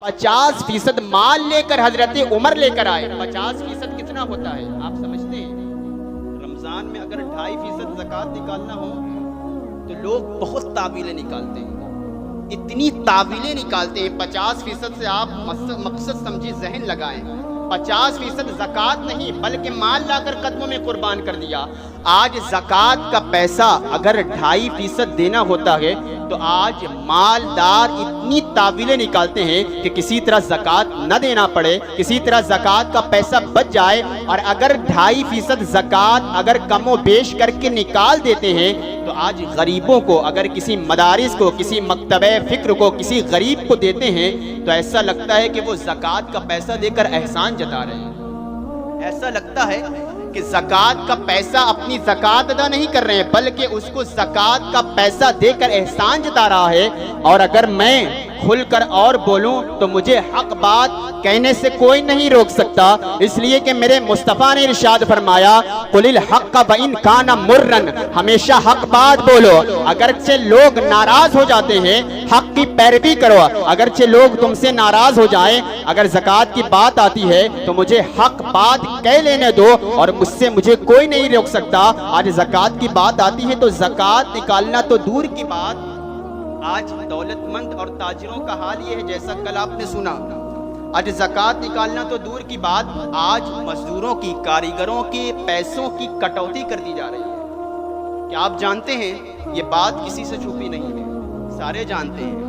50% مال لے کر حضرت عمر لے کر آئے۔ 50% کتنا ہوتا ہے آپ سمجھتے ہیں؟ رمضان میں اگر 2.5% زکوٰۃ نکالنا ہو تو لوگ بہت تعویلیں نکالتے ہیں، اتنی تعویلیں نکالتے ہیں۔ 50% سے آپ مقصد سمجھے ذہن لگائیں، 50% زکوٰۃ نہیں بلکہ مال لا کر قدموں میں قربان کر دیا۔ آج زکوٰۃ کا پیسہ اگر 2.5% دینا ہوتا ہے تو آج مالدار اتنی تعویلیں نکالتے ہیں کہ کسی طرح زکوٰۃ نہ دینا پڑے، کسی طرح زکوٰۃ کا پیسہ بچ جائے، اور اگر 2.5% زکوٰۃ اگر کم و بیش کر کے نکال دیتے ہیں تو آج غریبوں کو، اگر کسی مدارس کو، کسی مکتبہ فکر کو، کسی غریب کو دیتے ہیں تو ایسا لگتا ہے کہ وہ زکوٰۃ کا پیسہ دے کر احسان جتا رہے ہیں۔ ایسا لگتا ہے کہ زکوٰۃ کا پیسہ اپنی زکوٰۃ ادا نہیں کر رہے ہیں بلکہ اس کو زکوٰۃ کا پیسہ دے کر احسان جتا رہا ہے۔ اور اگر میں کھل کر اور بولوں تو مجھے حق بات کہنے سے کوئی نہیں روک سکتا، اس لیے کہ میرے مصطفیٰ نے ارشاد فرمایا قُلِ الْحَقَّ وَإِنْ كَانَ مُرًّا، ہمیشہ حق بات بولو، اگرچہ لوگ ناراض ہو جاتے ہیں حق کی پیروی کرو، اگرچہ لوگ تم سے ناراض ہو جائیں، اگر زکوٰۃ کی بات آتی ہے تو مجھے حق بات کہہ لینے دو اور مجھ سے مجھے کوئی نہیں روک سکتا۔ آج زکوٰۃ کی بات آتی ہے تو زکوٰۃ نکالنا تو دور کی بات، آج دولت مند اور تاجروں کا حال یہ ہے جیسا کل آپ نے سنا۔ آج زکوٰۃ نکالنا تو دور کی بات، آج مزدوروں کی، کاریگروں کے پیسوں کی کٹوتی کر دی جا رہی ہے۔ کیا آپ جانتے ہیں یہ بات کسی سے چھپی نہیں ہے، سارے جانتے ہیں۔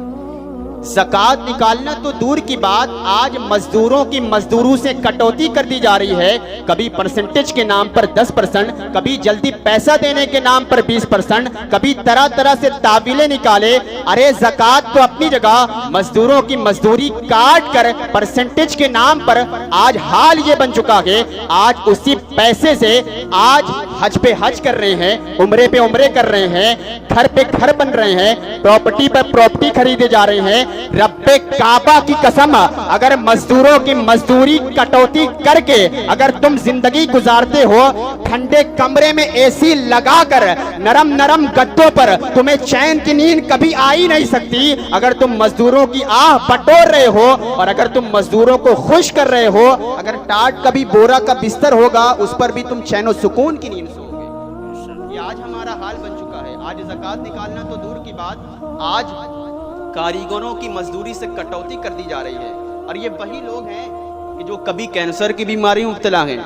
زکوٰۃ نکالنا تو دور کی بات، آج مزدوروں کی مزدوروں سے کٹوتی کر دی جا رہی ہے، کبھی پرسنٹیج کے نام پر 10%، کبھی جلدی پیسہ دینے کے نام پر 20%، کبھی طرح طرح سے تعویلیں نکالے۔ ارے زکوٰۃ تو اپنی جگہ، مزدوروں کی مزدوری کاٹ کر پرسنٹیج کے نام پر آج حال یہ بن چکا ہے، آج اسی پیسے سے آج حج پہ حج کر رہے ہیں، عمرے پہ عمرے کر رہے ہیں، گھر پہ گھر بن رہے ہیں، پراپرٹی پر پراپرٹی خریدے جا رہے ہیں۔ رب کعبہ کی قسم، اگر مزدوروں کی مزدوری کٹوتی کر کے اگر تم زندگی گزارتے ہو، ٹھنڈے کمرے میں اے سی لگا کر نرم نرم گدوں پر تمہیں چین کی نیند کبھی آئی نہیں سکتی، اگر تم مزدوروں کی آہ بٹور رہے ہو اور اگر تم مزدوروں کو خوش کر رہے ہو، اگر ٹاٹ کبھی بورا کا بستر ہوگا اس پر بھی تم چین و سکون کی نیند سو گے۔ یہ آج ہمارا حال بن چکا ہے۔ آج زکوٰۃ نکالنا تو دور کی بات، آج کاریگروں کی مزدوری سے کٹوتی کر دی جا رہی ہے۔ اور یہ وہی لوگ ہیں کہ جو کبھی کینسر کی بیماری میں مبتلا ہیں،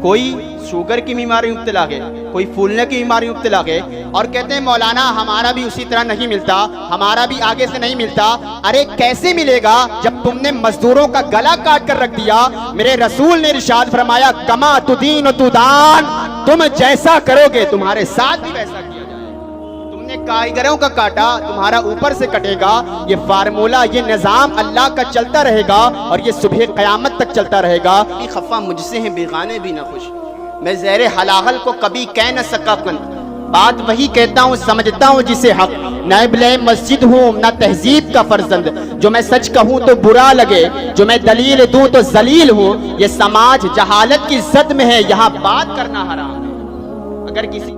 کوئی شوگر کی بیماری میں مبتلا ہے، کوئی پھولنے کی بیماری میں مبتلا ہے، اور کہتے ہیں مولانا ہمارا بھی اسی طرح نہیں ملتا، ہمارا بھی آگے سے نہیں ملتا۔ ارے کیسے ملے گا جب تم نے مزدوروں کا گلا کاٹ کر رکھ دیا؟ میرے رسول نے ارشاد فرمایا کما تدین تدان، تم جیسا کرو گے تمہارے ساتھ بھی ویسا کیا جائے۔ تم نے کاریگروں کا کاٹا، تمہارا اوپر سے کٹے گا۔ یہ فارمولہ، یہ نظام اللہ کا چلتا رہے گا اور یہ صبح قیامت تک چلتا رہے گا۔ خفا مجھ سے ہیں بیگانے بھی نہ خوش، میں زیر حلاحل کو کبھی کہہ نہ سکا کند، بات وہی کہتا ہوں سمجھتا ہوں جسے حق، نہ ابن مسجد ہوں نہ تہذیب کا فرزند، جو میں سچ کہوں تو برا لگے، جو میں دلیل دوں تو ذلیل ہوں۔ یہ سماج جہالت کی زد میں ہے، یہاں بات کرنا حرام ہے۔ اگر کسی